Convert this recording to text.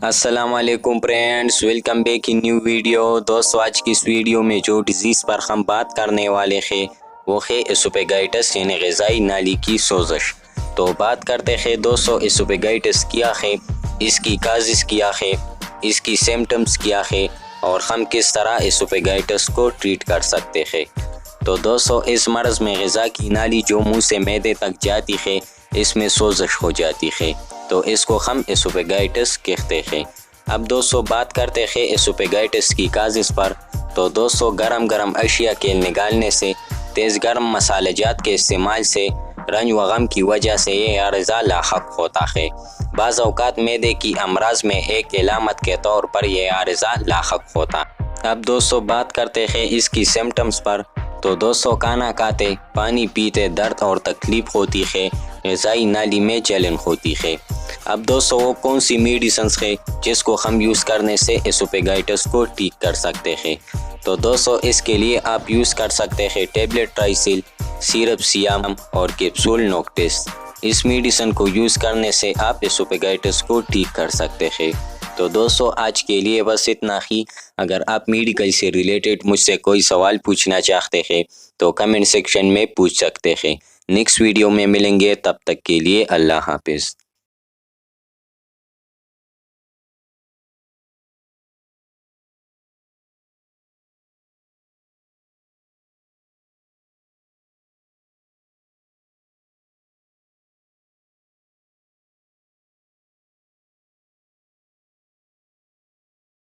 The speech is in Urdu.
السلام علیکم friends, welcome back in new video. دوستو آج کی اس ویڈیو میں جو ڈیزیز پر ہم بات کرنے والے ہیں وہ ہے اسوفیگائٹس یعنی غذائی نالی کی سوزش۔ تو بات کرتے ہیں دوستو اسوفیگائٹس کیا ہے، اس کی کازز کیا ہے، اس کی سمٹمز کیا ہے اور ہم کس طرح اسوفیگائٹس کو ٹریٹ کر سکتے ہیں۔ تو دوستو اس مرض میں غذا کی نالی جو منہ سے معدے تک جاتی ہے اس میں سوزش ہو جاتی ہے، تو اس کو ہم اسوفیگائٹس کہتے ہیں۔ اب دوستو بات کرتے ہیں اسوفیگائٹس کی کازز پر۔ تو دوستو گرم اشیاء کے نگالنے سے، تیز گرم مسالہ جات کے استعمال سے، رنج و غم کی وجہ سے یہ عارضہ لاحق ہوتا ہے۔ بعض اوقات معدے کی امراض میں ایک علامت کے طور پر یہ عارضہ لاحق ہوتا ہے۔ اب دوستو بات کرتے ہیں اس کی سمٹمز پر۔ تو دوستو کھانا کھاتے، پانی پیتے درد اور تکلیف ہوتی ہے، غذائی نالی میں جلن ہوتی ہے۔ اب دوستو وہ کون سی میڈیسنز ہے جس کو ہم یوز کرنے سے اسوفیگائٹس کو ٹھیک کر سکتے ہیں؟ تو دوستو اس کے لیے آپ یوز کر سکتے ہیں ٹیبلٹ ٹرائسل، سیرپ سیام اور کیپسول نوکٹس۔ اس میڈیسن کو یوز کرنے سے آپ اسوفیگائٹس کو ٹھیک کر سکتے ہیں۔ تو دوستو آج کے لیے بس اتنا ہی۔ اگر آپ میڈیکل سے ریلیٹڈ مجھ سے کوئی سوال پوچھنا چاہتے ہیں تو کمنٹ سیکشن میں پوچھ سکتے ہیں۔ نیکسٹ ویڈیو میں ملیں گے، تب تک کے لیے اللہ حافظ۔